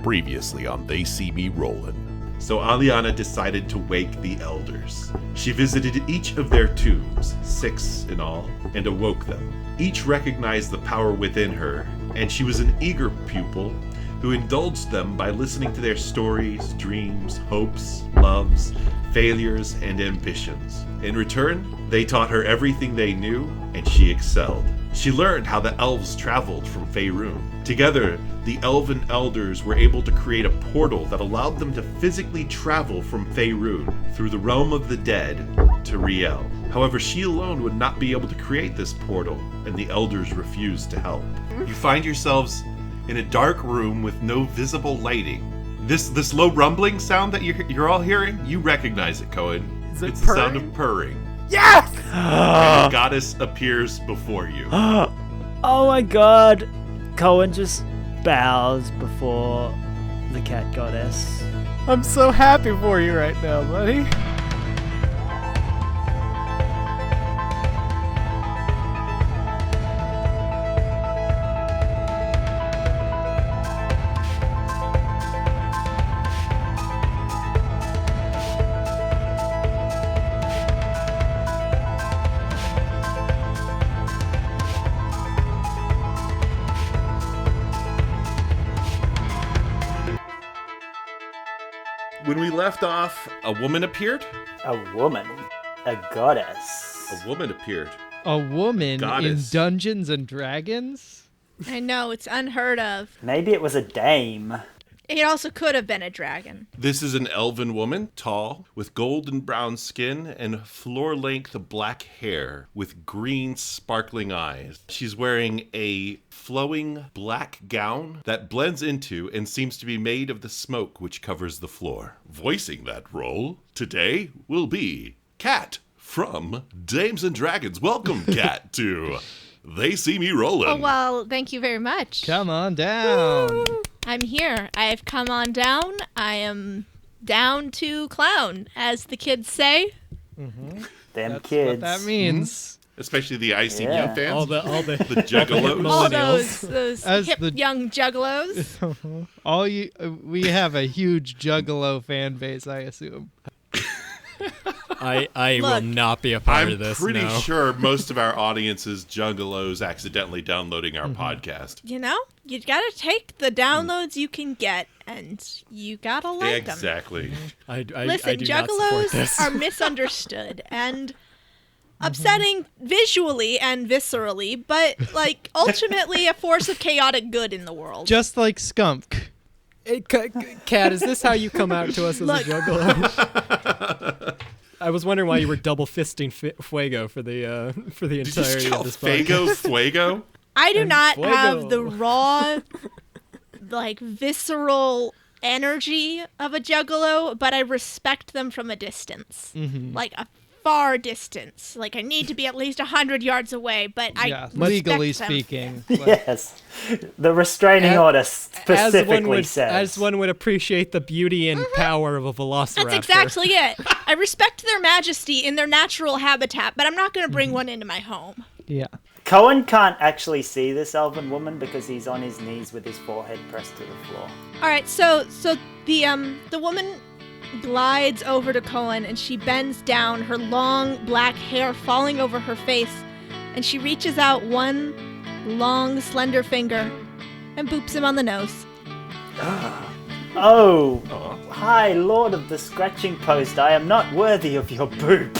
Previously on They See Me Rollin'. So Aliana decided to wake the elders. She visited each of their tombs, 6 in all, and awoke them. Each recognized the power within her, and she was an eager pupil who indulged them by listening to their stories, dreams, hopes, loves, failures, and ambitions. In return, they taught her everything they knew, and she excelled. She learned how the elves traveled from Faerun. Together, the elven elders were able to create a portal that allowed them to physically travel from Faerun through the realm of the dead to Riel. However, she alone would not be able to create this portal, and the elders refused to help. You find yourselves in a dark room with no visible lighting. This low rumbling sound that you're all hearing, you recognize it, Coen. It's the sound of purring. Yes! And the goddess appears before you. Oh my god. Coen just bows before the cat goddess. I'm so happy for you right now, buddy. When we left off, a woman appeared? A woman. A goddess. A woman appeared. A woman Goddess. in Dungeons and Dragons? I know, it's unheard of. Maybe it was a dame. It also could have been a dragon. This is an elven woman, tall, with golden brown skin and floor-length black hair with green sparkling eyes. She's wearing a flowing black gown that blends into and seems to be made of the smoke which covers the floor. Voicing that role today will be Kat from Dames and Dragons. Welcome, Kat, to They See Me Rollin'. Oh, well, thank you very much. Come on down. I'm here. I've come on down. I am down to clown, as the kids say. Them That's kids. what that means. Especially the ICU Yeah. fans. All the the juggalos. All Millennials. those As hip the- young juggalos. we have a huge Juggalo fan base, I assume. I will Look, not be a part I'm of this. pretty no. sure most of our audience is juggalos accidentally downloading our podcast. You know, you gotta take the downloads you can get, and you gotta like them. Exactly. I Listen, do not support juggalos this. are misunderstood and upsetting visually and viscerally, but like ultimately a force of chaotic good in the world. Just like Skumk. Hey, Kat, is this how you come out to us as Look. a juggalo? I was wondering why you were double fisting Fuego for the Did you entirety just call of this podcast. Fago Fuego? I do not Fuego. have the raw, like visceral energy of a juggalo, but I respect them from a distance, like a far distance. Like I need to be at least 100 yards away, but I Yeah, respect legally them. speaking. Yes. The restraining order specifically says. As one would appreciate the beauty and power of a velociraptor. That's exactly it. I respect their majesty in their natural habitat, but I'm not going to bring one into my home. Yeah. Coen can't actually see this elven woman because he's on his knees with his forehead pressed to the floor. All right, so the woman glides over to Coen and she bends down, her long black hair falling over her face, and she reaches out one long slender finger and boops him on the nose. Oh, hi, Lord of the Scratching Post. I am not worthy of your boop.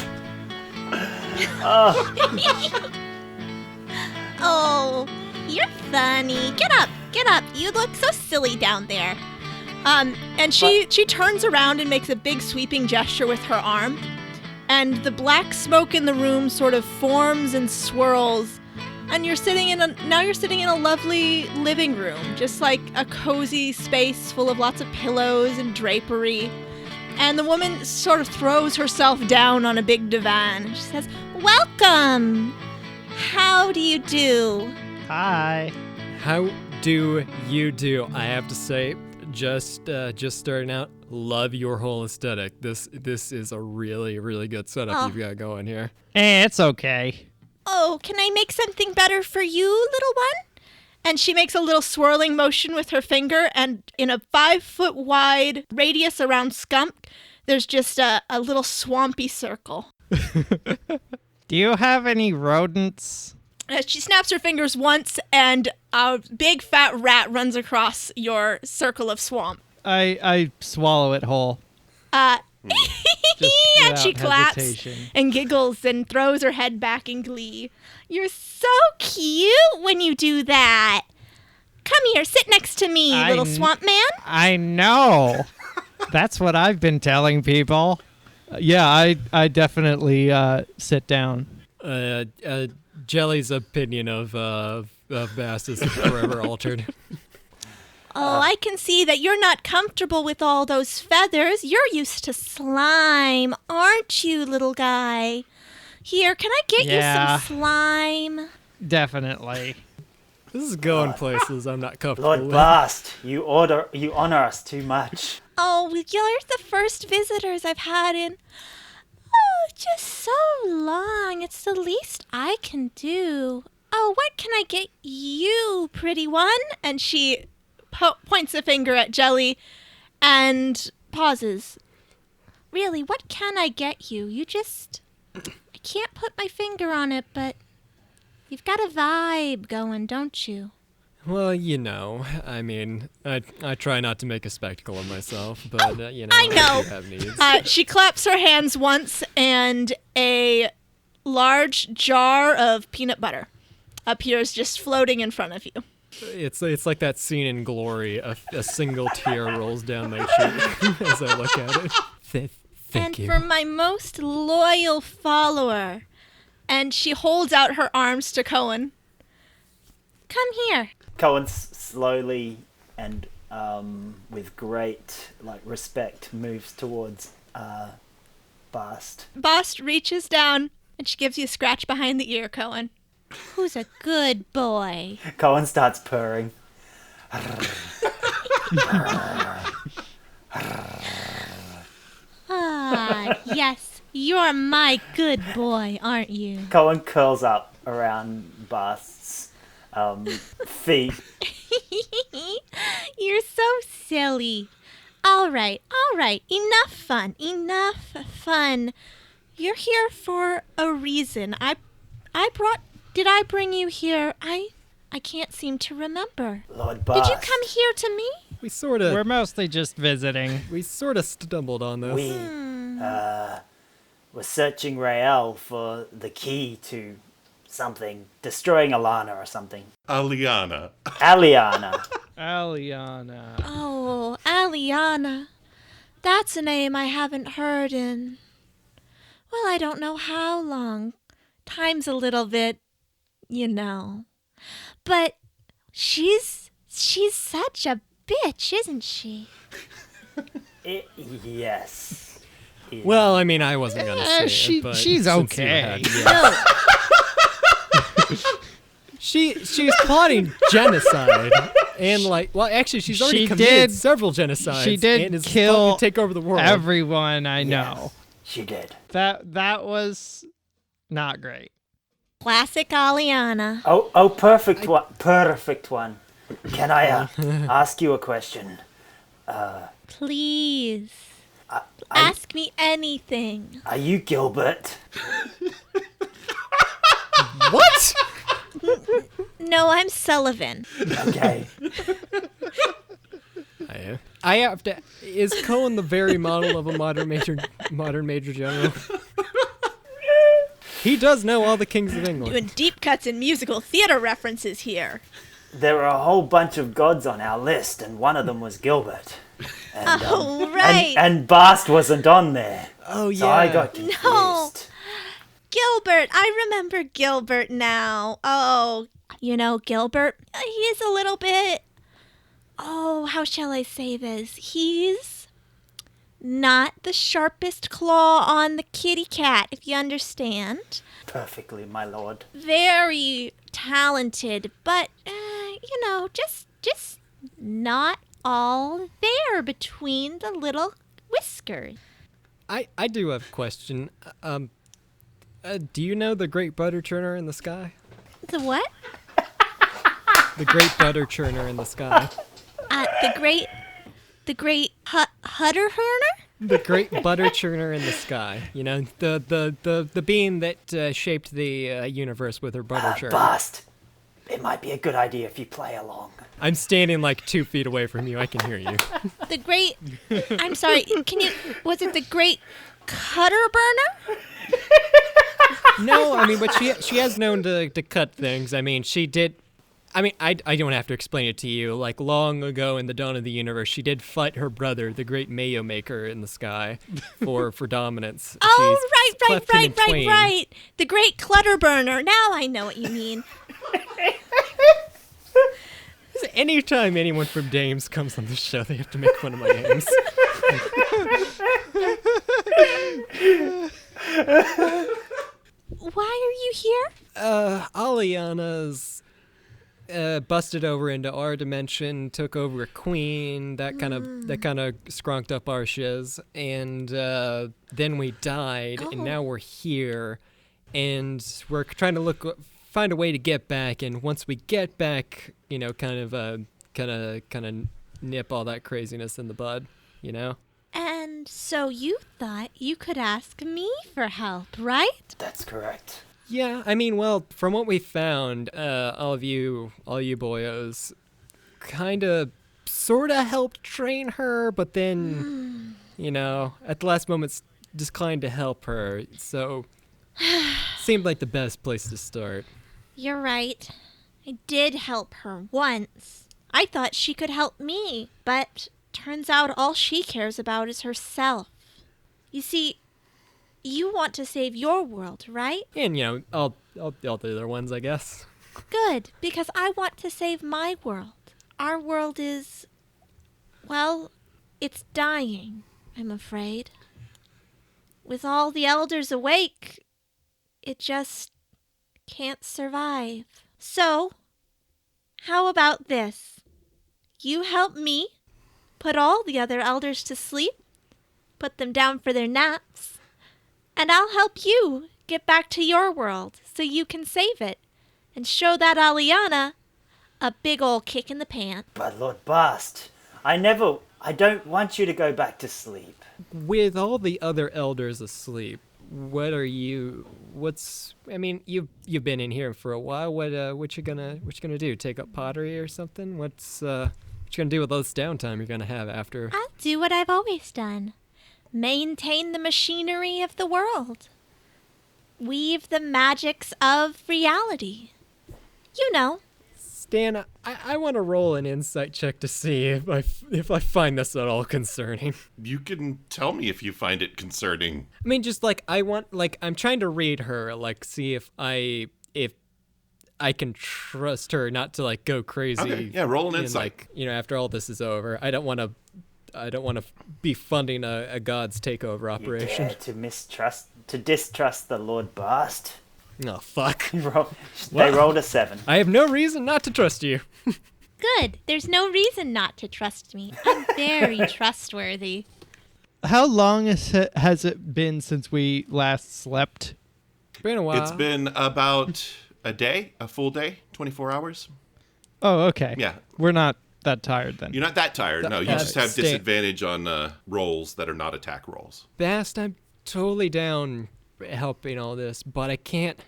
Oh, you're funny. Get up. You look so silly down there. And she turns around and makes a big sweeping gesture with her arm, and the black smoke in the room sort of forms and swirls, and now you're sitting in a lovely living room, just like a cozy space full of lots of pillows and drapery. And the woman sort of throws herself down on a big divan. She says, "Welcome. How do you do?" Hi. How do you do? I have to say, just starting out, love your whole aesthetic. This is a really, really good setup you've got going here. It's okay. Oh, can I make something better for you, little one? And she makes a little swirling motion with her finger, and in a 5-foot wide radius around Skumk, there's just a little swampy circle. Do you have any rodents? She snaps her fingers once, and a big fat rat runs across your circle of swamp. I swallow it whole. Just And she without claps hesitation. and giggles and throws her head back in glee. You're so cute when you do that. Come here, sit next to me, little swamp man. I know. That's what I've been telling people. Yeah, I definitely sit down. Jelly's opinion of Bast is forever altered. Oh, I can see that you're not comfortable with all those feathers. You're used to slime, aren't you, little guy? Here, can I get you some slime? Definitely. This is going places I'm not comfortable Lord with. Bast, you honor us too much. Oh, you're the first visitors I've had in, just so long. It's the least I can do. Oh, what can I get you, pretty one? And she points a finger at Jelly and pauses. Really, what can I get you? I can't put my finger on it, but you've got a vibe going, don't you? Well, you know, I mean, I try not to make a spectacle of myself, but, you know, I know. do have needs. She claps her hands once, and a large jar of peanut butter appears just floating in front of you. It's like that scene in Glory. A single tear rolls down my cheek as I look at it. Thank you. For my most loyal follower. And she holds out her arms to Coen. Come here. Coen slowly and with great respect moves towards Bast. Bast reaches down, and she gives you a scratch behind the ear, Coen. Who's a good boy? Coen starts purring. Ah, yes. You're my good boy, aren't you? Coen curls up around Bast's feet. You're so silly. All right. Enough fun. You're here for a reason. Did I bring you here? I can't seem to remember. Lord Bast. Did you come here to me? We're mostly just visiting. We sort of stumbled on this. We were searching Rael for the key to something, destroying Alana or something. Aliana. Aliana. Aliana. Oh, Aliana. That's a name I haven't heard in, well, I don't know how long. Time's a little bit, you know. But she's such a bitch, isn't she? Yes. Well, I mean, I wasn't gonna say it, but she's since you okay. had me. She's plotting genocide and actually she's already She committed did- several genocides. She did and is kill plotting to take over the world. everyone I know. She did. That was not great. Classic Aliana. Oh, perfect one. Perfect one. Can I ask you a question? Please. Ask me anything. Are you Gilbert? What? No, I'm Sullivan. Okay. I have to. Is Coen the very model of a modern major general? He does know all the kings of England. Doing deep cuts and musical theater references here. There were a whole bunch of gods on our list, and one of them was Gilbert. And, Oh, right. And Bast wasn't on there. Oh yeah. So I got confused. No. Gilbert. I remember Gilbert now. Oh, you know, Gilbert, he's a little bit... Oh, how shall I say this? He's not the sharpest claw on the kitty cat, if you understand. Perfectly, my lord. Very talented, but, just not all there between the little whiskers. I do have a question. Do you know the great butter churner in the sky? The what? The great butter churner in the sky. The great Hutter Herner? The great butter churner in the sky. You know, the being that shaped the universe with her butter churn. Bast. It might be a good idea if you play along. I'm standing like 2 feet away from you. I can hear you. The great. I'm sorry. Was it the great Cutter Burner? No, I mean, but she has known to cut things. I mean, she did. I mean, I don't have to explain it to you. Like, long ago in the dawn of the universe, she did fight her brother, the great Mayo Maker in the sky, for dominance. Oh, She's right. cleft him in twain. The great Clutter Burner. Now I know what you mean. Anytime anyone from Dames comes on the show, they have to make fun of my names. Why are you here? Aliana's busted over into our dimension, took over a queen, that kind of skrunked up our shiz, and then we died, and now we're here, and we're trying to find a way to get back, and once we get back, you know, kind of nip all that craziness in the bud, you know? And so you thought you could ask me for help, right? That's correct. Yeah, I mean, well, from what we found, all you boyos kind of, sort of helped train her, but then, you know, at the last moment declined to help her, so seemed like the best place to start. You're right. I did help her once. I thought she could help me, but turns out all she cares about is herself. You see, you want to save your world, right? And, you know, all the other ones, I guess. Good, because I want to save my world. Our world is, well, it's dying, I'm afraid. With all the elders awake, it just can't survive. So, how about this? You help me put all the other elders to sleep, put them down for their naps, and I'll help you get back to your world so you can save it and show that Aliana a big old kick in the pants. But Lord Bast, I don't want you to go back to sleep. With all the other elders asleep, you've been in here for a while. What you gonna do? Take up pottery or something? What you gonna do with all this downtime you're gonna have after? I'll do what I've always done. Maintain the machinery of the world. Weave the magics of reality. You know. Stan, I want to roll an insight check to see if I find this at all concerning. You can tell me if you find it concerning. I mean, just I'm trying to read her, see if I can trust her not to go crazy. Okay, yeah, roll an insight. After all this is over, I don't want to be funding a god's takeover operation. You dare to distrust the Lord Bast. Oh, fuck. They rolled a 7. I have no reason not to trust you. Good. There's no reason not to trust me. I'm very trustworthy. How long has it been since we last slept? It's been a while. It's been about a full day, 24 hours. Oh, okay. Yeah. We're not that tired then. You're not that tired. No, you just have disadvantage on rolls that are not attack rolls. Bast, I'm totally down helping all this, but I can't.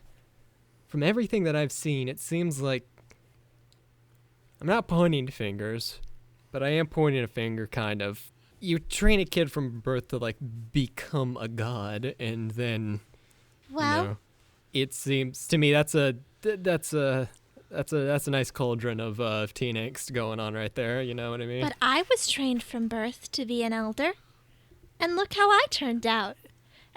From everything that I've seen, it seems like I'm not pointing fingers, but I am pointing a finger, kind of. You train a kid from birth to become a god, and then, Well, it seems to me that's a nice cauldron of teen angst going on right there. You know what I mean? but I was trained from birth to be an elder, and look how I turned out.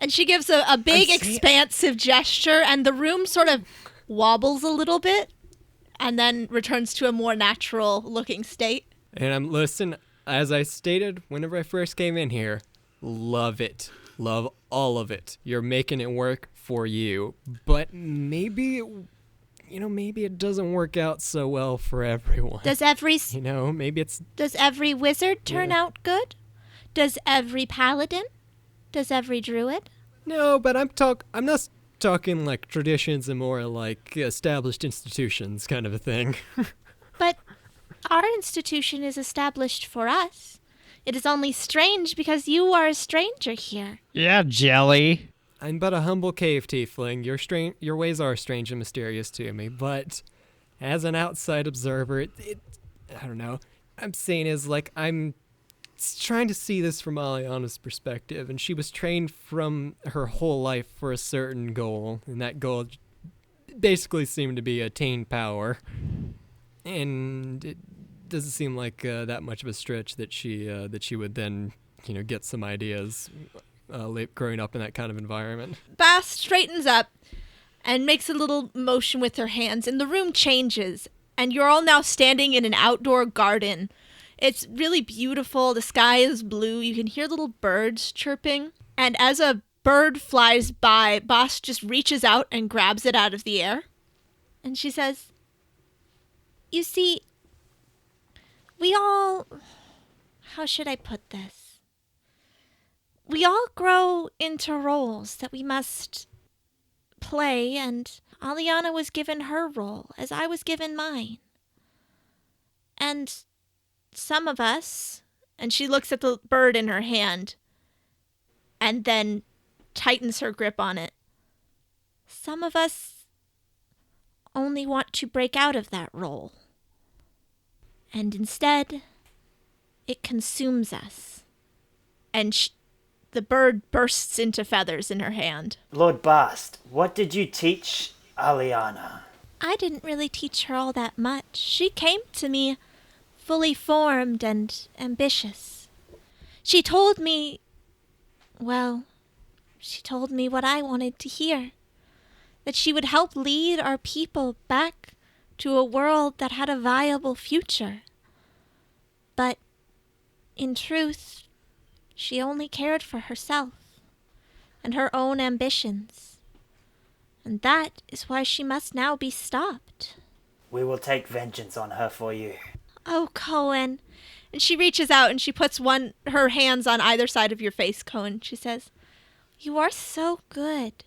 And she gives a big, expansive gesture, and the room sort of wobbles a little bit, and then returns to a more natural-looking state. And listen, as I stated whenever I first came in here, love it. Love all of it. You're making it work for you. But maybe it doesn't work out so well for everyone. Does every Does every wizard turn out good? Does every paladin? Does every druid? No, but I'm not talking traditions and more established institutions kind of a thing. But our institution is established for us. It is only strange because you are a stranger here. Yeah, Jelly. I'm but a humble cave tiefling. Your ways are strange and mysterious to me, but as an outside observer, I don't know. I'm saying is like I'm trying to see this from Aliana's perspective, and she was trained from her whole life for a certain goal, and that goal basically seemed to be attain power. And it doesn't seem like that much of a stretch that she would then, get some ideas growing up in that kind of environment. Bast straightens up and makes a little motion with her hands, and the room changes, and you're all now standing in an outdoor garden. It's really beautiful. The sky is blue. You can hear little birds chirping. And as a bird flies by, Bast just reaches out and grabs it out of the air. And she says, "You see, we all... how should I put this? We all grow into roles that we must play, and Aliana was given her role, as I was given mine. And some of us," and she looks at the bird in her hand and then tightens her grip on it, "some of us only want to break out of that role. And instead, it consumes us." And the bird bursts into feathers in her hand. Lord Bast, what did you teach Aliana? I didn't really teach her all that much. She came to me fully formed and ambitious. She told me what I wanted to hear. That she would help lead our people back to a world that had a viable future. But, in truth, she only cared for herself and her own ambitions. And that is why she must now be stopped. We will take vengeance on her for you. Oh, Coen. And she reaches out and she puts her hands on either side of your face, Coen. She says, "You are so good.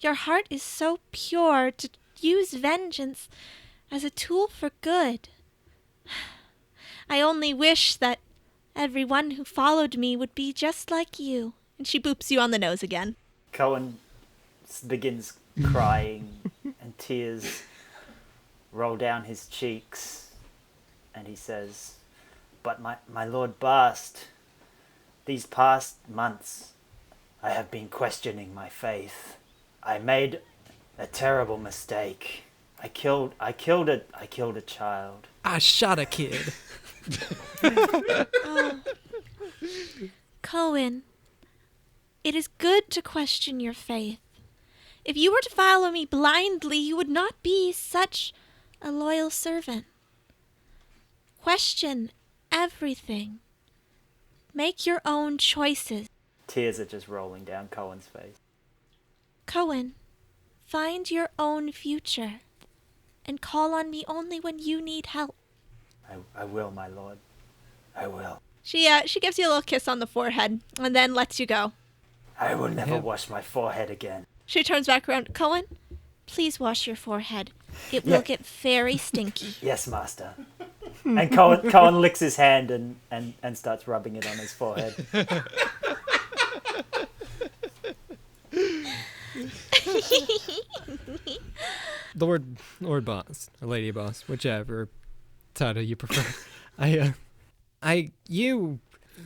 Your heart is so pure to use vengeance as a tool for good. I only wish that everyone who followed me would be just like you." And she boops you on the nose again. Coen begins crying and tears roll down his cheeks. And he says, "But my Lord Bast, these past months I have been questioning my faith. I made a terrible mistake. I killed a child." I shot a kid. Oh. Coen, it is good to question your faith. If you were to follow me blindly, you would not be such a loyal servant. Question everything. Make your own choices. Tears are just rolling down Cohen's face. Coen, find your own future and call on me only when you need help. I will, my lord. I will. She gives you a little kiss on the forehead and then lets you go. I will never Yep. wash my forehead again. She turns back around. "Coen, please wash your forehead. It will get very stinky." Yes, master. And Coen licks his hand and starts rubbing it on his forehead. Lord Boss, or Lady Boss, whichever title you prefer.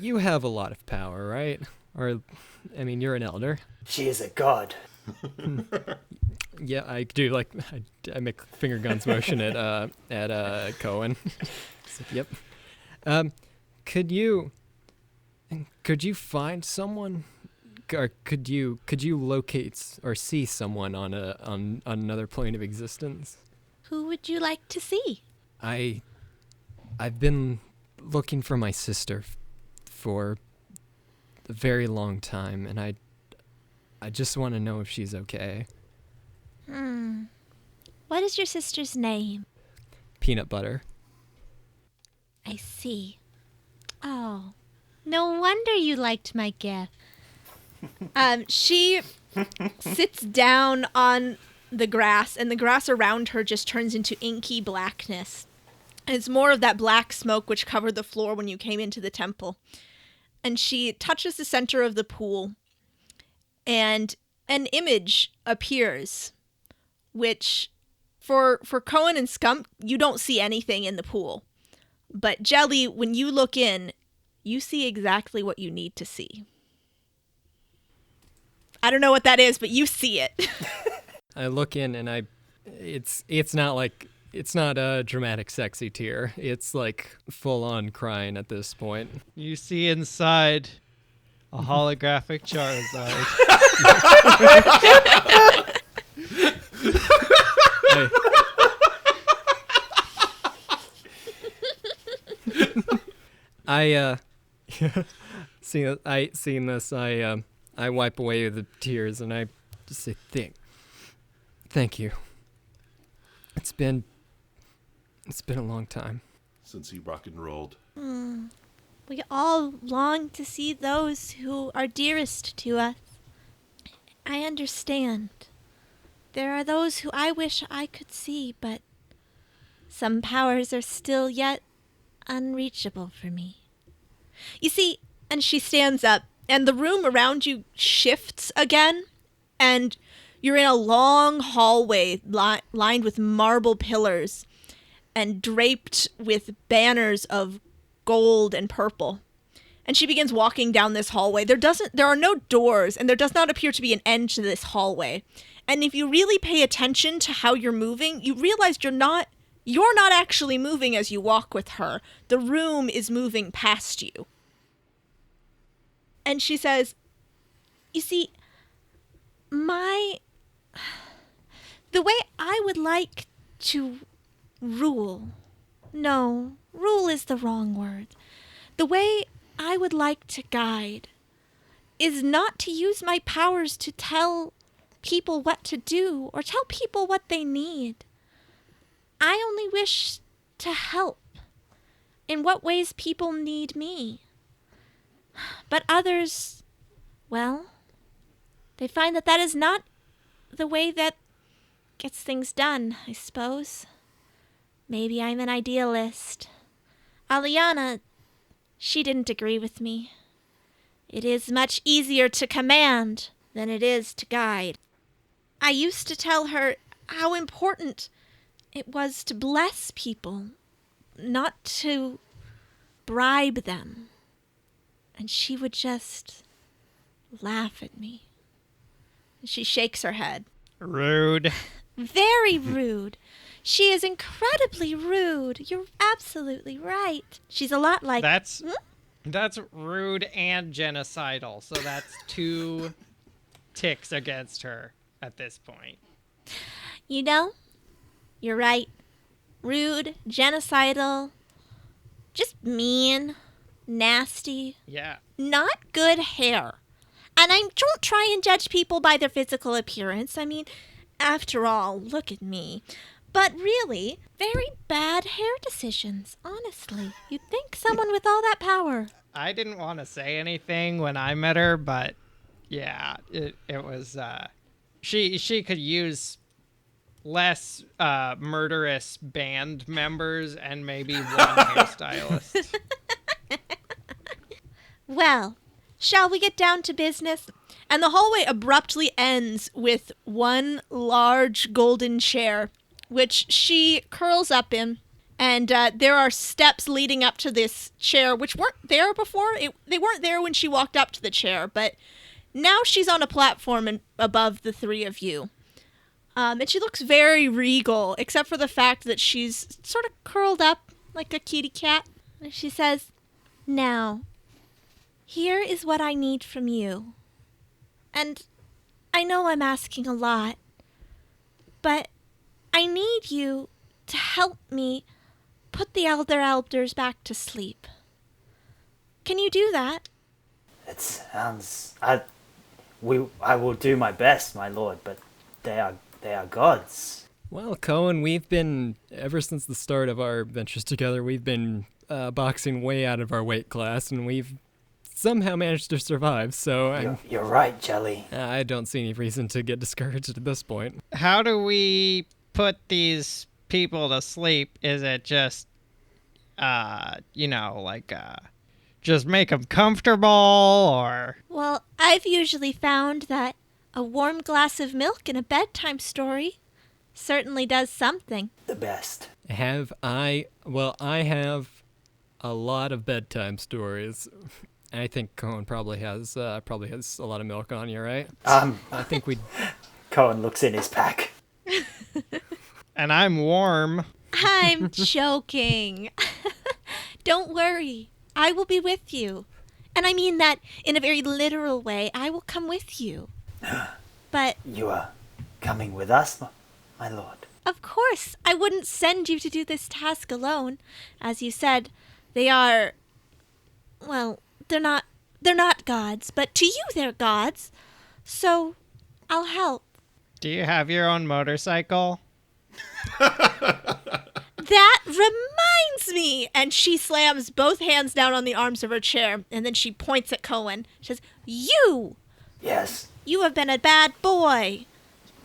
You have a lot of power, right? Or, I mean, you're an elder. She is a god. Yeah, I do. Like, I make finger guns motion at Coen. Yep. Could you find someone, or could you locate or see someone on another plane of existence? Who would you like to see? I've been looking for my sister for a very long time, and I just want to know if she's okay. What is your sister's name? Peanut butter. I see. Oh, no wonder you liked my gift. She sits down on the grass, and the grass around her just turns into inky blackness. And it's more of that black smoke which covered the floor when you came into the temple. And she touches the center of the pool, and an image appears, which for Coen and Skumk, you don't see anything in the pool. But Jelly, when you look in, you see exactly what you need to see. I don't know what that is, but you see it. I look in and it's not a dramatic sexy tear. It's like full on crying at this point. You see inside a holographic Charizard. Seeing this, I wipe away the tears and I just say, thank you. It's been a long time since he rock and rolled. We all long to see those who are dearest to us. I understand. There are those who I wish I could see, but some powers are still yet unreachable for me. You see, and she stands up, and the room around you shifts again, and you're in a long hallway lined with marble pillars and draped with banners of gold and purple. And she begins walking down this hallway. There are no doors, and there does not appear to be an end to this hallway. And if you really pay attention to how you're moving, you realize you're not actually moving as you walk with her. The room is moving past you. And she says, you see, the way I would like to rule. No, rule is the wrong word. The way I would like to guide is not to use my powers to tell people what to do or tell people what they need. I only wish to help in what ways people need me. But others, well, they find that is not the way that gets things done, I suppose. Maybe I'm an idealist. Aliana, she didn't agree with me. It is much easier to command than it is to guide. I used to tell her how important it was to bless people, not to bribe them. And she would just laugh at me. She shakes her head. Rude. Very rude. She is incredibly rude. You're absolutely right. She's a lot like... That's rude and genocidal. So that's 2 ticks against her at this point. You know, you're right. Rude, genocidal, just mean, nasty. Yeah. Not good hair. And I don't try and judge people by their physical appearance. I mean, after all, look at me. But really, very bad hair decisions, honestly. You'd think someone with all that power. I didn't want to say anything when I met her, but yeah, it was, she could use less murderous band members and maybe one hairstylist. Well, shall we get down to business? And the hallway abruptly ends with one large golden chair, which she curls up in. And there are steps leading up to this chair, which weren't there before. They weren't there when she walked up to the chair, but now she's on a platform above the 3 of you. And she looks very regal, except for the fact that she's sort of curled up like a kitty cat. And she says, "Now, here is what I need from you. And I know I'm asking a lot, but I need you to help me put the other elders back to sleep. Can you do that?" It sounds... I will do my best, my lord, but they are gods. Well, Coen, we've been, ever since the start of our ventures together, we've been boxing way out of our weight class, and we've somehow managed to survive, so You're right, Jelly. I don't see any reason to get discouraged at this point. How do we put these people to sleep? Is it just just make them comfortable, or... Well, I've usually found that a warm glass of milk and a bedtime story certainly does something. The best. I have a lot of bedtime stories. I think Coen probably has a lot of milk on you, right? I think we. Coen looks in his pack. And I'm warm. I'm joking. Don't worry. I will be with you. And I mean that in a very literal way. I will come with you. But... You are coming with us, my lord? Of course. I wouldn't send you to do this task alone. As you said, they are... Well, they're not gods. But to you, they're gods. So, I'll help. Do you have your own motorcycle? That reminds me! And she slams both hands down on the arms of her chair, and then she points at Coen. She says, You! Yes. You have been a bad boy.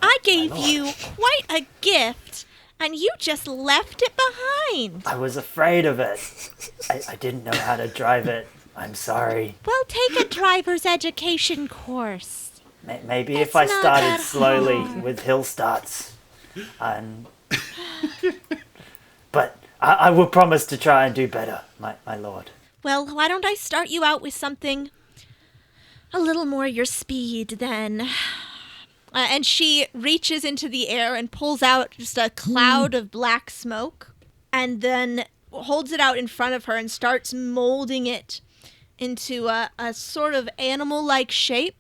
I gave you quite a gift, and you just left it behind. I was afraid of it. I didn't know how to drive it. I'm sorry. Well, take a driver's education course. Maybe It's if I not started that slowly hard. with hill starts. And... But I will promise to try and do better, my lord. Well, why don't I start you out with something a little more your speed then? And she reaches into the air and pulls out just a cloud of black smoke, and then holds it out in front of her and starts molding it into a sort of animal-like shape.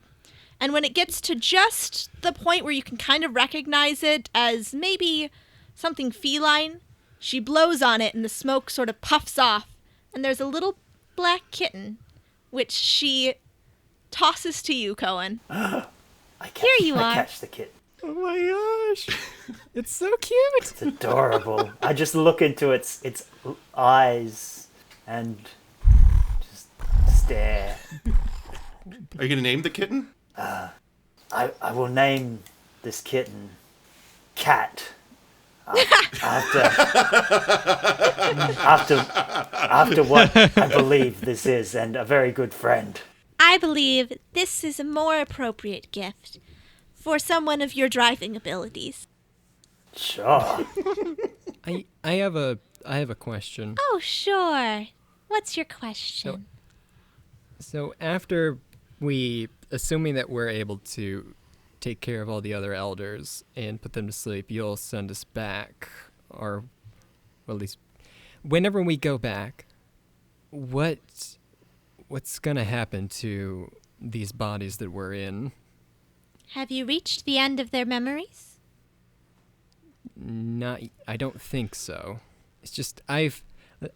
And when it gets to just the point where you can kind of recognize it as maybe something feline, she blows on it and the smoke sort of puffs off. And there's a little black kitten, which she tosses to you, Coen. Here you I are. catch the kitten. Oh my gosh, it's so cute. It's adorable. I just look into its eyes and just stare. Are you going to name the kitten? I will name this kitten Cat. After what I believe this is, and a very good friend. I believe this is a more appropriate gift for someone of your driving abilities. Sure. I have a question. Oh, sure. What's your question? So after assuming that we're able to take care of all the other elders and put them to sleep, you'll send us back, or well, at least whenever we go back, what's gonna happen to these bodies that we're in? Have you reached the end of their memories? I don't think so. It's just I'm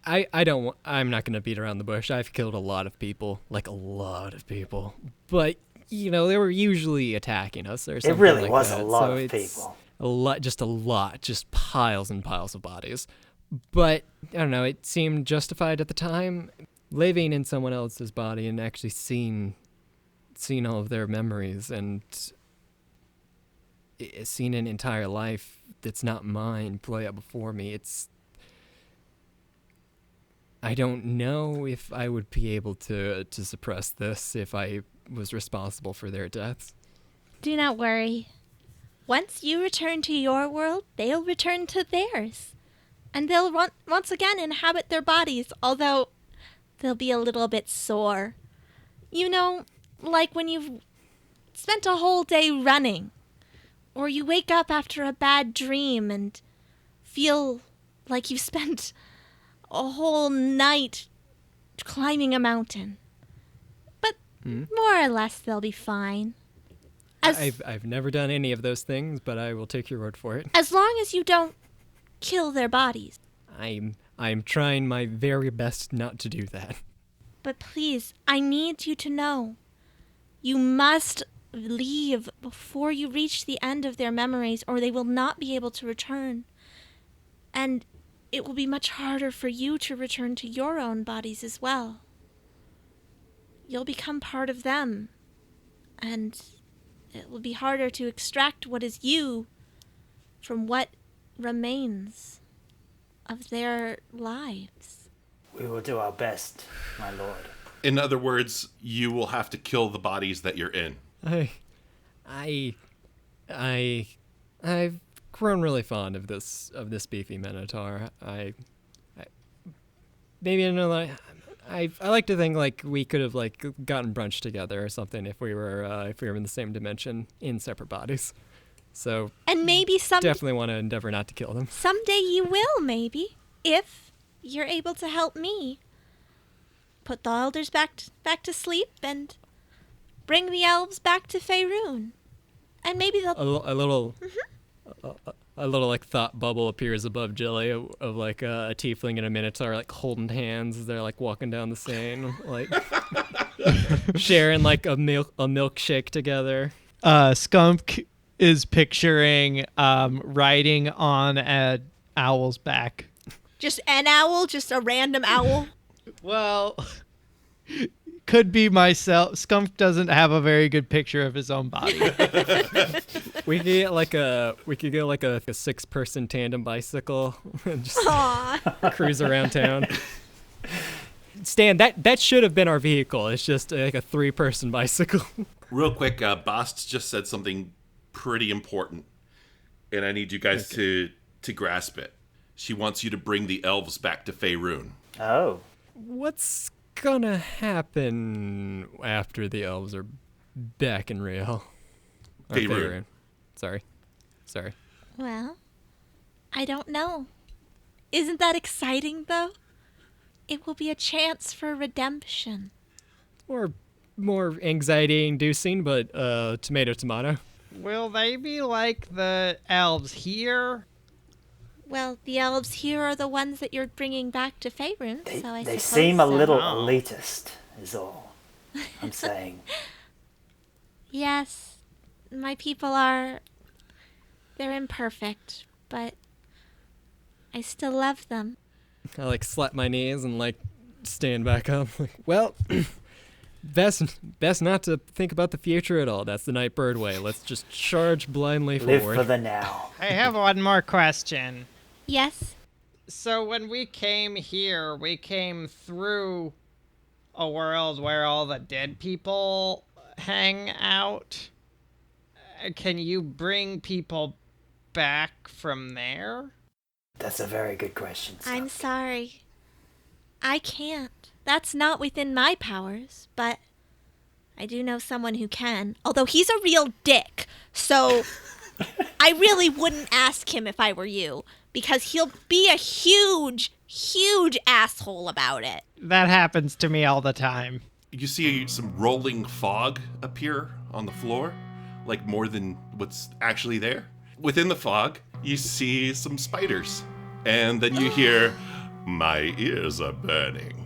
not gonna beat around the bush. I've killed a lot of people, like a lot of people, but they were usually attacking us or something. It really like was that. a lot So of it's people. a lot, just piles and piles of bodies. But I don't know, it seemed justified at the time. Living in someone else's body and actually seeing all of their memories and seeing an entire life that's not mine play out before me. I don't know if I would be able to suppress this if I was responsible for their deaths. Do not worry. Once you return to your world, they'll return to theirs. And they'll once again inhabit their bodies, although they'll be a little bit sore. Like when you've spent a whole day running, or you wake up after a bad dream and feel like you've spent a whole night climbing a mountain. But more or less they'll be fine. I've never done any of those things, but I will take your word for it. As long as you don't kill their bodies. I'm trying my very best not to do that. But please, I need you to know. You must leave before you reach the end of their memories, or they will not be able to return. And it will be much harder for you to return to your own bodies as well. You'll become part of them, and it will be harder to extract what is you from what remains of their lives. We will do our best, my lord. In other words, you will have to kill the bodies that you're in. I've grown really fond of this beefy minotaur. Maybe another. I like to think like we could have like gotten brunch together or something if we were in the same dimension in separate bodies. So And maybe definitely want to endeavor not to kill them. someday you will, maybe, if you're able to help me put the elders back to sleep and bring the elves back to Faerun. And maybe they'll... A little like thought bubble appears above Jelly of like a tiefling and a minotaur like holding hands as they're like walking down the Seine, like sharing like a milkshake together. Skumk is picturing riding on an owl's back. Just an owl? Just a random owl? Well, could be myself. Skumk doesn't have a very good picture of his own body. We could get like a 6-person tandem bicycle and just Aw. cruise around town. Stan, that should have been our vehicle. It's just like a 3-person bicycle. Real quick, Bast just said something pretty important, and I need you guys to grasp it. She wants you to bring the elves back to Faerun. Oh. What's gonna happen after the elves are back in real? Or Faerun. Sorry. Well, I don't know. Isn't that exciting, though? It will be a chance for redemption. Or more anxiety-inducing, but tomato. Will they be like the elves here? Well, the elves here are the ones that you're bringing back to Faerun, so I They suppose seem a so. little elitist, is all I'm saying. Yes, my people are... They're imperfect, but I still love them. I like slap my knees and like stand back up. Like, well, best not to think about the future at all. That's the Nightbird way. Let's just charge blindly Live forward. for the now. I have one more question. Yes? So when we came here, we came through a world where all the dead people hang out. Can you bring people back from there? That's a very good question. I'm Skumk. sorry. I can't. That's not within my powers, but I do know someone who can. Although he's a real dick, so I really wouldn't ask him if I were you, because he'll be a huge asshole about it. That happens to me all the time. You see some rolling fog appear on the floor, like more than what's actually there. Within the fog, you see some spiders. And then you hear, "My ears are burning."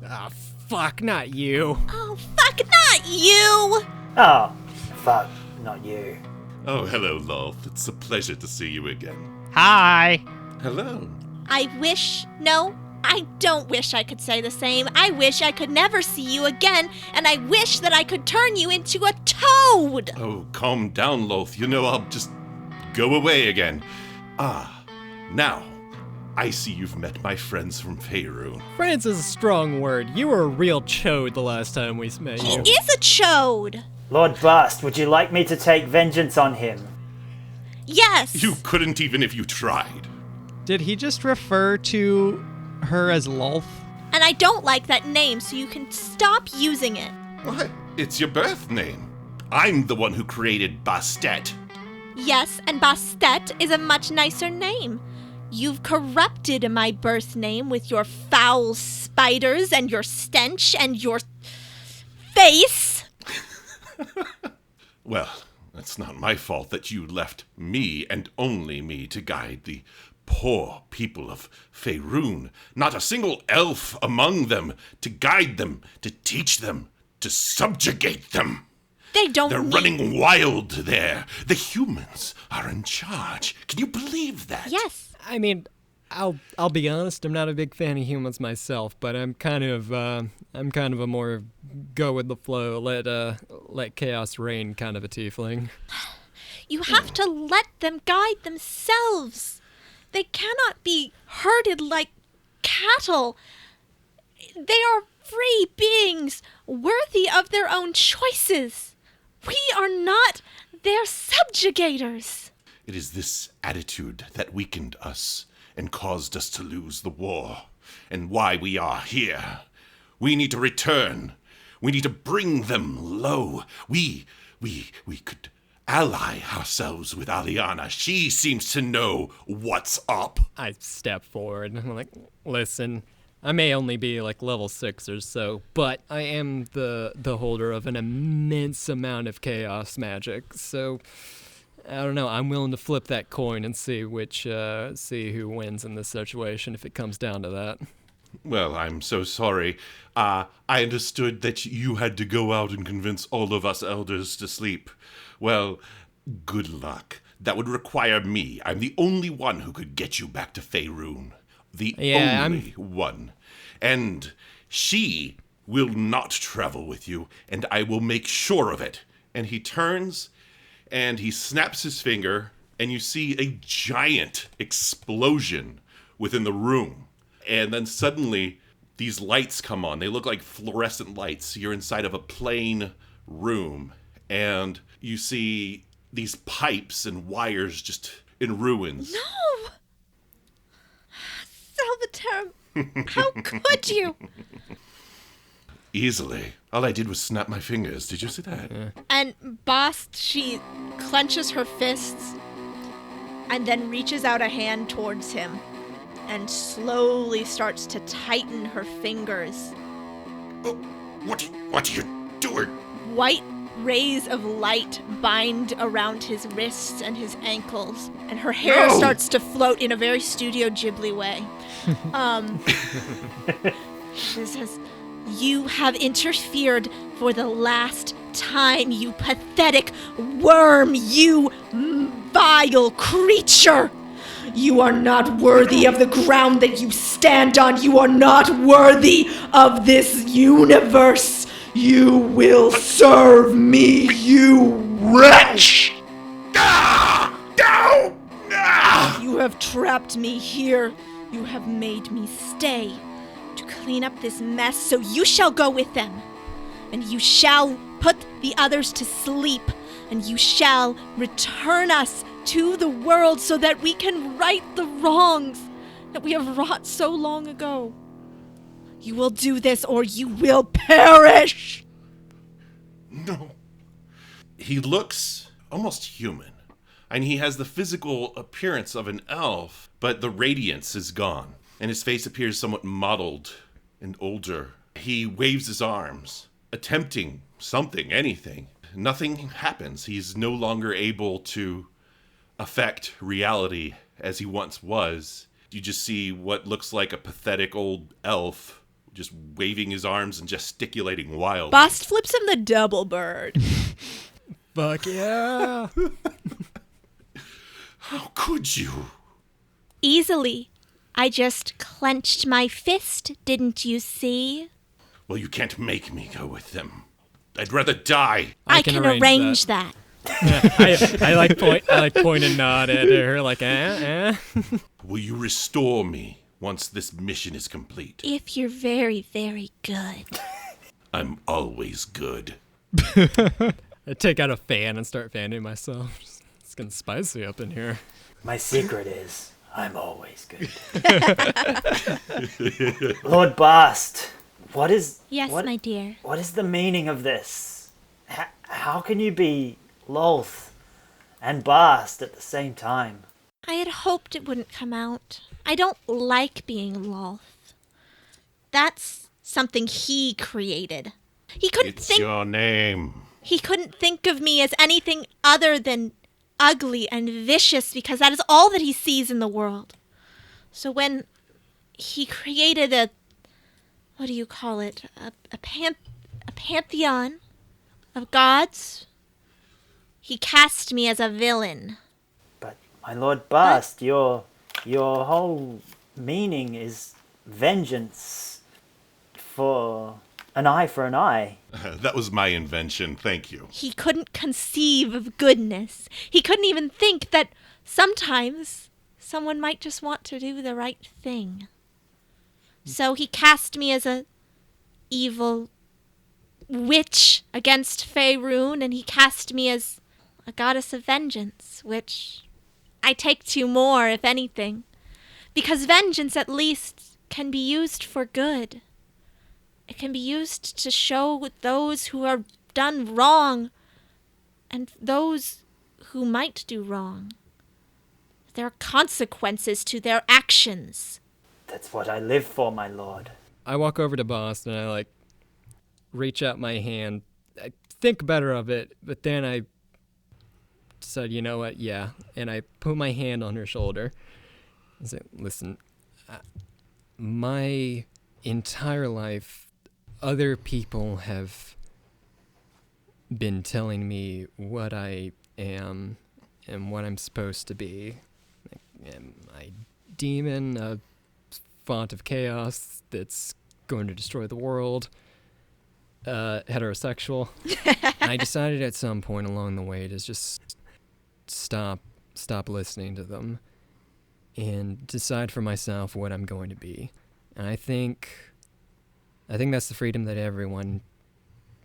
Ah, fuck, not you. Oh, fuck, not you! Oh, fuck, not you. Oh, hello, Lolth. It's a pleasure to see you again. Hi. Hello. I don't wish I could say the same. I wish I could never see you again, and I wish that I could turn you into a toad! Oh, calm down, Lolth. You know I'll just go away again. Ah, now, I see you've met my friends from Faerun. Friends is a strong word. You were a real chode the last time we met He you. is a chode! Lord Bast, would you like me to take vengeance on him? Yes! You couldn't even if you tried. Did he just refer to her as Lolth? And I don't like that name, so you can stop using it. What? It's your birth name. I'm the one who created Bastet. Yes, and Bastet is a much nicer name. You've corrupted my birth name with your foul spiders and your stench and your face. Well, it's not my fault that you left me and only me to guide the poor people of Faerun. Not a single elf among them to guide them, to teach them, to subjugate them. They don't They're need... running wild there. The humans are in charge. Can you believe that? Yes. I mean, I'll be honest. I'm not a big fan of humans myself, but I'm kind of a more go with the flow, let chaos reign kind of a tiefling. You have to let them guide themselves. They cannot be herded like cattle. They are free beings, worthy of their own choices. We are not their subjugators. It is this attitude that weakened us and caused us to lose the war, and why we are here. We need to return. We need to bring them low. We could ally ourselves with Aliana. She seems to know what's up. I step forward and I'm like, listen, I may only be like level 6 or so, but I am the holder of an immense amount of chaos magic. So I don't know. I'm willing to flip that coin and see who wins in this situation if it comes down to that. Well, I'm so sorry. I understood that you had to go out and convince all of us elders to sleep. Well, good luck. That would require me. I'm the only one who could get you back to Faerun. The only one. And she will not travel with you, and I will make sure of it. And he turns, and he snaps his finger, and you see a giant explosion within the room. And then suddenly, these lights come on. They look like fluorescent lights. You're inside of a plain room, and you see these pipes and wires just in ruins. No! Salvatore, how could you? Easily. All I did was snap my fingers. Did you see that? Yeah. And Bast, she clenches her fists and then reaches out a hand towards him and slowly starts to tighten her fingers. Oh, what are you doing? White rays of light bind around his wrists and his ankles, and her hair starts to float in a very Studio Ghibli way. She says, "You have interfered for the last time, you pathetic worm, you vile creature! You are not worthy of the ground that you stand on. You are not worthy of this universe. You will serve me, you wretch! You have trapped me here. You have made me stay to clean up this mess, so you shall go with them. And you shall put the others to sleep. And you shall return us to the world so that we can right the wrongs that we have wrought so long ago. You will do this or you will perish." No. He looks almost human, and he has the physical appearance of an elf, but the radiance is gone, and his face appears somewhat mottled and older. He waves his arms, attempting something, anything. Nothing happens. He's no longer able to affect reality as he once was. You just see what looks like a pathetic old elf just waving his arms and gesticulating wildly. Bast flips him the double bird. Fuck yeah. How could you? Easily. I just clenched my fist, didn't you see? Well, you can't make me go with them. I'd rather die. I can arrange that. I like point and nod at her like, Will you restore me once this mission is complete? If you're very, very good. I'm always good. I take out a fan and start fanning myself. It's getting spicy up in here. My secret is, I'm always good. Lord Bast, Yes, my dear. What is the meaning of this? How can you be Lolth and Bast at the same time? I had hoped it wouldn't come out. I don't like being Lolth. That's something he created. It's your name. He couldn't think of me as anything other than ugly and vicious because that is all that he sees in the world. So when he created a pantheon of gods, he cast me as a villain. But my Lord Bast, your whole meaning is vengeance for an eye for an eye. That was my invention, thank you. He couldn't conceive of goodness. He couldn't even think that sometimes someone might just want to do the right thing. So he cast me as a evil witch against Faerun, and he cast me as a goddess of vengeance, which I take to more, if anything. Because vengeance, at least, can be used for good. It can be used to show those who are done wrong and those who might do wrong. There are consequences to their actions. That's what I live for, my lord. I walk over to Boss and I reach out my hand. I think better of it, but then I said, you know what, yeah. And I put my hand on her shoulder and said, listen, my entire life, other people have been telling me what I am and what I'm supposed to be. Am I demon, a font of chaos that's going to destroy the world, heterosexual? I decided at some point along the way to just stop listening to them and decide for myself what I'm going to be. And I think that's the freedom that everyone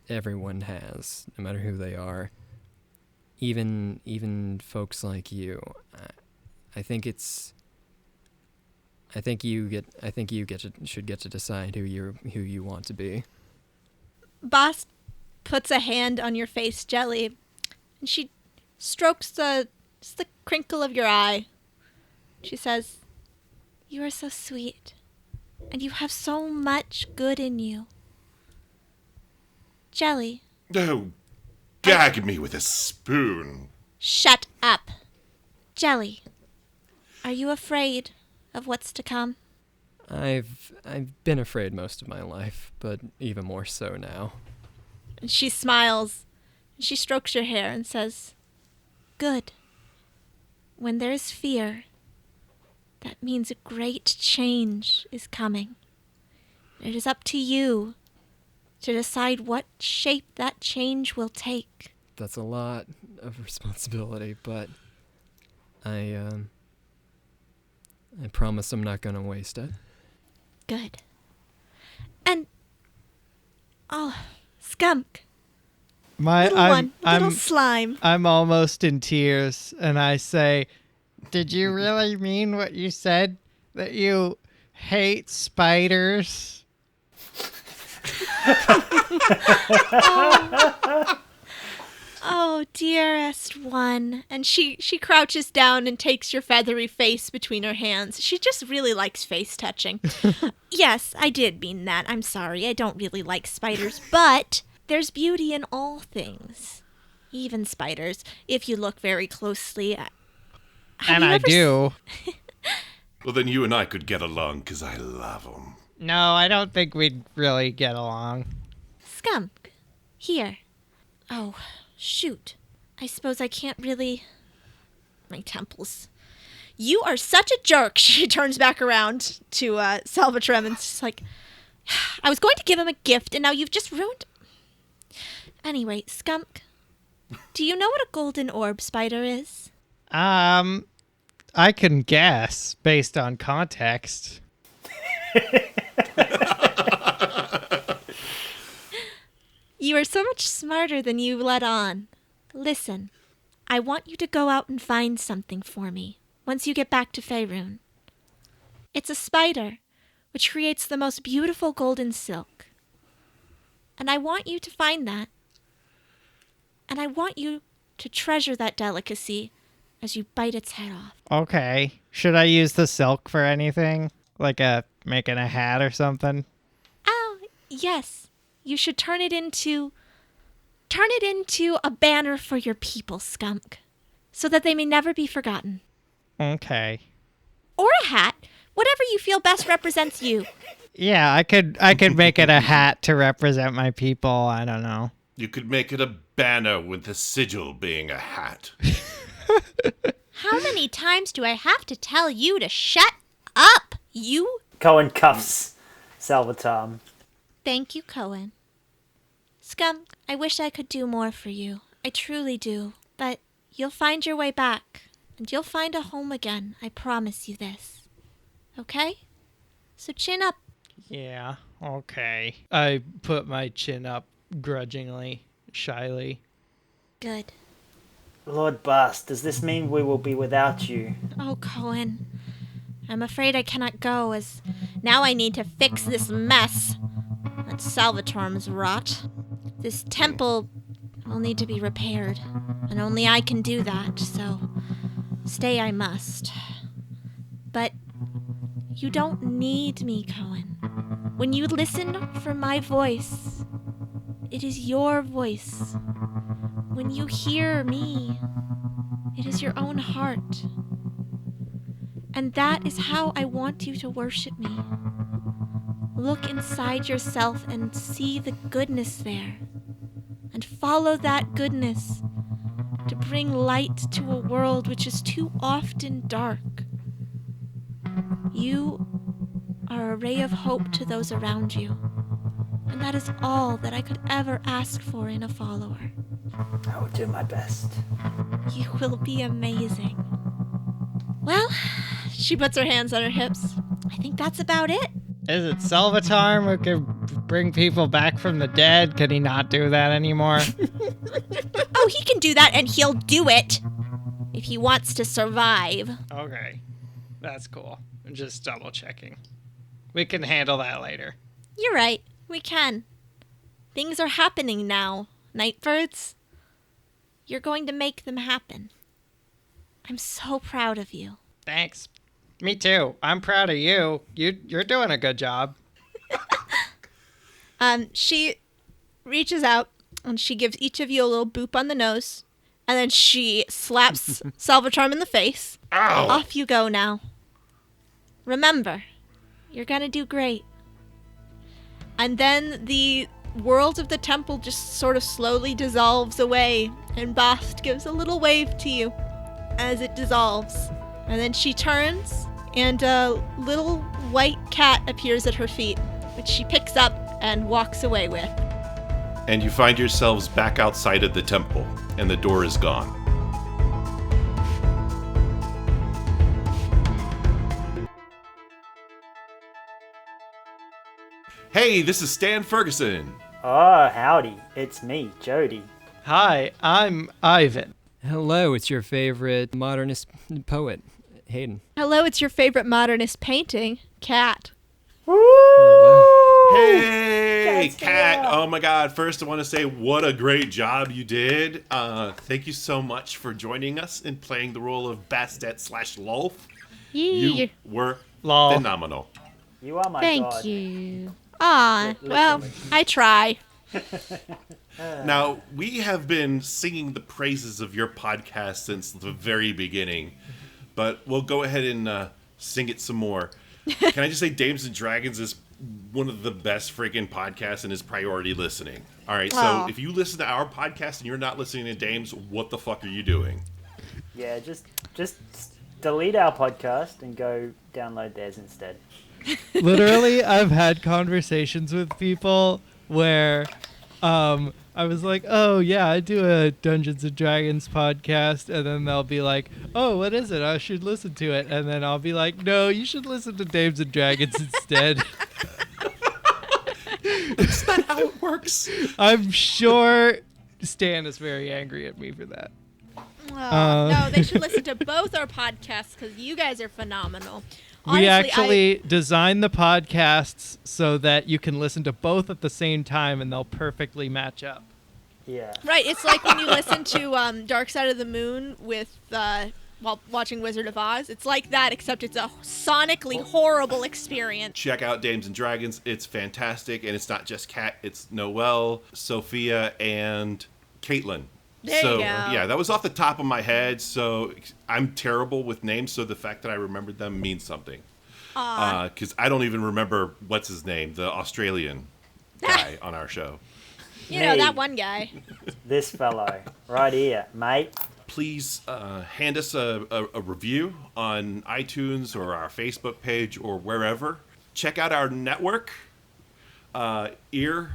has, no matter who they are. Even folks like you. I think you should get to decide who you want to be. Boss puts a hand on your face, Jelly, and she strokes the crinkle of your eye. She says, "You are so sweet, and you have so much good in you. Jelly." Oh, gag me with a spoon. Shut up. Jelly, are you afraid of what's to come? I've been afraid most of my life, but even more so now. And she smiles, and she strokes your hair and says, "Good. When there's fear, that means a great change is coming. It is up to you to decide what shape that change will take." That's a lot of responsibility, but I promise I'm not gonna waste it. Good. And, Skumk, little slime. I'm almost in tears, and I say, "Did you really mean what you said? That you hate spiders?" Oh, dearest one. And she crouches down and takes your feathery face between her hands. She just really likes face touching. Yes, I did mean that. I'm sorry. I don't really like spiders, but there's beauty in all things. Even spiders, if you look very closely. And I do. Well, then you and I could get along, because I love them. No, I don't think we'd really get along. Skumk, here. Oh, shoot. I suppose I can't really... My temples. You are such a jerk. She turns back around to Salvatore and she's like, I was going to give him a gift and now you've just ruined... Anyway, Skumk, do you know what a golden orb spider is? I can guess based on context. You are so much smarter than you let on. Listen, I want you to go out and find something for me once you get back to Faerun. It's a spider, which creates the most beautiful golden silk. And I want you to find that. And I want you to treasure that delicacy as you bite its head off. Okay. Should I use the silk for anything? Like making a hat or something? Oh, yes. You should turn it into a banner for your people, Skumk, so that they may never be forgotten. Okay. Or a hat, whatever you feel best represents you. Yeah, I could make it a hat to represent my people. I don't know. You could make it a banner with the sigil being a hat. How many times do I have to tell you to shut up, you? Coen cuffs Salvatore. Thank you, Coen. Skumk, I wish I could do more for you. I truly do. But you'll find your way back, and you'll find a home again. I promise you this. Okay? So chin up. Yeah, okay. I put my chin up grudgingly, shyly. Good. Lord Bast, does this mean we will be without you? Oh, Coen. I'm afraid I cannot go, as now I need to fix this mess. That Salvatorm's rot. This temple will need to be repaired, and only I can do that, so stay I must. But you don't need me, Coen. When you listen for my voice, it is your voice. When you hear me, it is your own heart. And that is how I want you to worship me. Look inside yourself and see the goodness there. And follow that goodness to bring light to a world which is too often dark. You are a ray of hope to those around you. And that is all that I could ever ask for in a follower. I will do my best. You will be amazing. Well, she puts her hands on her hips. I think that's about it. Is it Salvatorm who can bring people back from the dead? Can he not do that anymore? Oh, he can do that, and he'll do it if he wants to survive. Okay, that's cool. I'm just double checking. We can handle that later. You're right. We can. Things are happening now, Nightbirds. You're going to make them happen. I'm so proud of you. Thanks. Me too. I'm proud of you. You're doing a good job. She reaches out and she gives each of you a little boop on the nose, and then she slaps Salvatorm in the face. Ow! Off you go now. Remember, you're gonna do great. And then the world of the temple just sort of slowly dissolves away, and Bast gives a little wave to you as it dissolves. And then she turns, and a little white cat appears at her feet, which she picks up and walks away with. And you find yourselves back outside of the temple, and the door is gone. Hey, this is Stan Ferguson. Oh, howdy. It's me, Jody. Hi, I'm Ivan. Hello, it's your favorite modernist poet, Hayden. Hello, it's your favorite modernist painting, Cat. Hey, Cat's Kat. here. Oh my God. First, I want to say what a great job you did. Thank you so much for joining us in playing the role of Bastet / Lolf. You were Lol. phenomenal. You are my Thank god. you. Aw, well, I try. Now, we have been singing the praises of your podcast since the very beginning, but we'll go ahead and sing it some more. Can I just say Dames and Dragons is one of the best freaking podcasts and is priority listening. All right, so Aw. if you listen to our podcast and you're not listening to Dames, what the fuck are you doing? Yeah, just delete our podcast and go download theirs instead. Literally, I've had conversations with people where I was like, oh, yeah, I do a Dungeons & Dragons podcast. And then they'll be like, oh, what is it? I should listen to it. And then I'll be like, no, you should listen to Dames & Dragons instead. Is that how it works? I'm sure Stan is very angry at me for that. No, they should listen to both our podcasts because you guys are phenomenal. Honestly, We actually designed the podcasts so that you can listen to both at the same time and they'll perfectly match up. Yeah. Right, it's like when you listen to Dark Side of the Moon with while watching Wizard of Oz. It's like that, except it's a sonically horrible experience. Check out Dames and Dragons. It's fantastic, and it's not just Kat. It's Noelle, Sophia, and Caitlin. There So you go. yeah, that was off the top of my head. So I'm terrible with names. So the fact that I remembered them means something. Because I don't even remember what's his name, the Australian guy on our show. You know, Me. that one guy. This fellow. Right here, mate. Please hand us a review on iTunes or our Facebook page or wherever. Check out our network, Earhorn.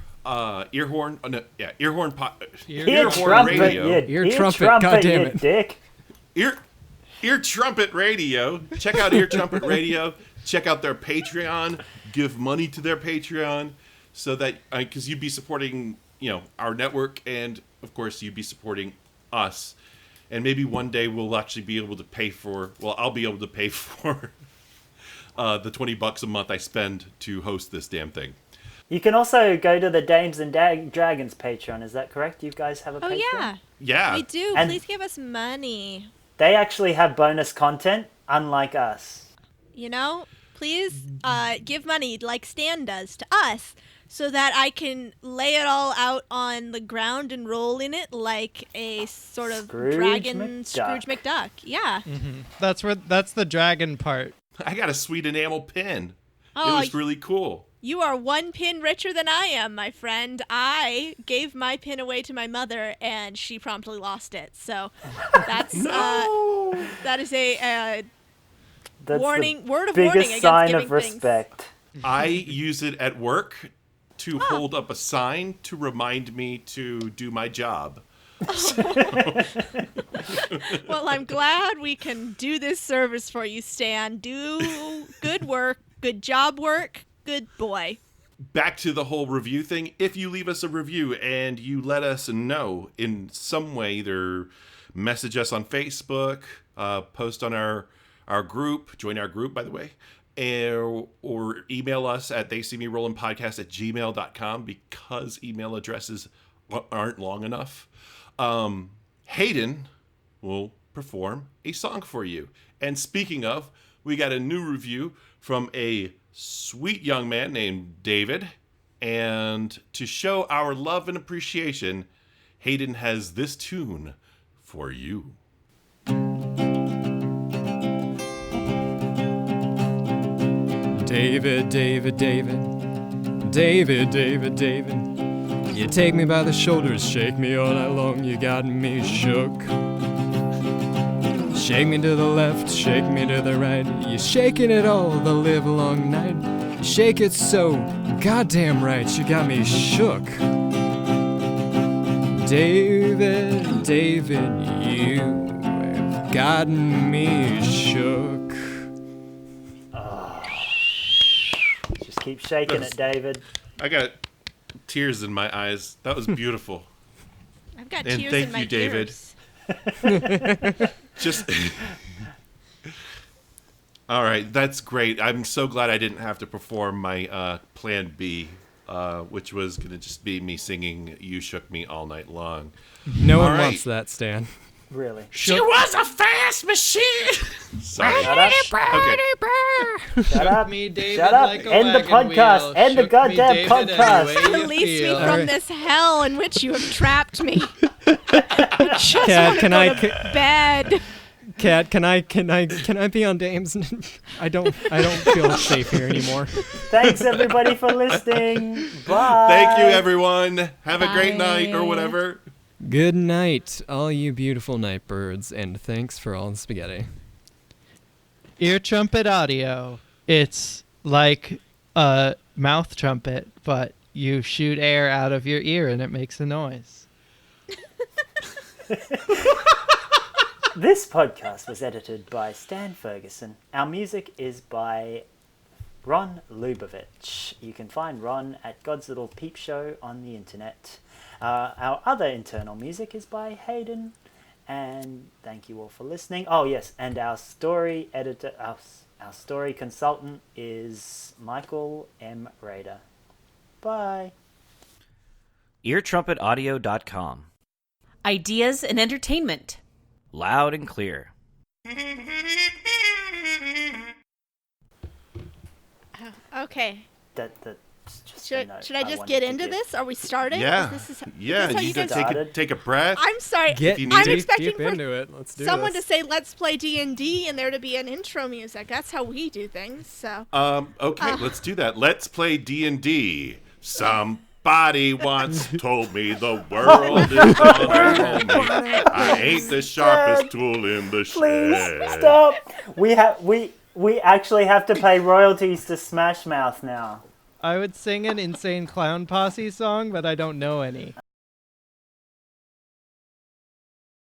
Earhorn trumpet, Radio. you Ear trumpet, goddammit. you dick. Ear Trumpet Radio. Check out Ear Trumpet Radio. Check out their Patreon. give money to their Patreon, so that because you'd be supporting our network, and of course you'd be supporting us, and maybe one day we'll actually be able to pay for. Well, I'll be able to pay for the $20 a month I spend to host this damn thing. You can also go to the Dames and Dragons Patreon. Is that correct? You guys have a Patreon? Oh, Yeah. we do. And please give us money. they actually have bonus content, unlike us. Please give money like Stan does to us so that I can lay it all out on the ground and roll in it like a sort of dragon Scrooge McDuck. Yeah. That's the dragon part. I got a sweet enamel pin. Oh, it was really cool. You are one pin richer than I am, my friend. I gave my pin away to my mother, and she promptly lost it. So that's that is a That's warning. Word of biggest warning against sign giving of respect. I use it at work to hold up a sign to remind me to do my job. Well, I'm glad we can do this service for you, Stan. Do good work, good job work, good boy. Back to the whole review thing. If you leave us a review and you let us know in some way, either message us on Facebook, post on our group, join our group, by the way, or email us at theyseemerollingpodcast@gmail.com, because email addresses aren't long enough. Hayden will perform a song for you. And speaking of, we got a new review from a sweet young man named David. And to show our love and appreciation, Hayden has this tune for you. David, David, David, David, David, David. You take me by the shoulders, shake me all night long, you got me shook. Shake me to the left, shake me to the right, you're shaking it all the live long night. You shake it so goddamn right, you got me shook. David, David, you have gotten me shook. Just keep shaking it, David. I got tears in my eyes. That was beautiful. I've got And tears thank in my you, David. ears. Just all right, that's great. I'm so glad I didn't have to perform my plan B, which was going to just be me singing You Shook Me All Night Long. No All one right. wants that, Stan. Really. She was a fast machine. Sorry. Shut up. Okay. Shut up. Me, David, Shut up. like a End the wagon podcast. wheel. End the Shook me, goddamn David, podcast. any way you Release me feel. from Alright. this hell in which you have trapped me. I just Cat, want to can go I to bed. Cat, can I be on Dames? I don't feel safe here anymore. Thanks, everybody, for listening. Bye. Thank you, everyone. Have a great night or Bye. whatever. Good night, all you beautiful Nightbirds, and thanks for all the spaghetti. Ear trumpet audio. It's like a mouth trumpet, but you shoot air out of your ear and it makes a noise. This podcast was edited by Stan Ferguson. Our music is by Ron Lubavitch. You can find Ron at God's Little Peep Show on the internet. Our other internal music is by Hayden. And thank you all for listening. Oh, yes, and our story editor, our story consultant is Michael M. Rader. Bye. eartrumpetaudio.com. Ideas and entertainment. Loud and clear. Okay. That's just a note Should I just wanted get to into give. this? Are we starting? Yeah. Is this how Yeah, you you can guys... take a breath. I'm sorry. Get you need I'm to- expecting deep for into it. Let's do someone this. to say, let's play D&D, and there to be an intro music. That's how we do things, so... Okay, let's do that. Let's play D&D. Somebody once told me the world is gonna roll me. I ain't the sharpest tool in the Please shed. stop. We actually have to pay royalties to Smash Mouth now. I would sing an Insane Clown Posse song, but I don't know any.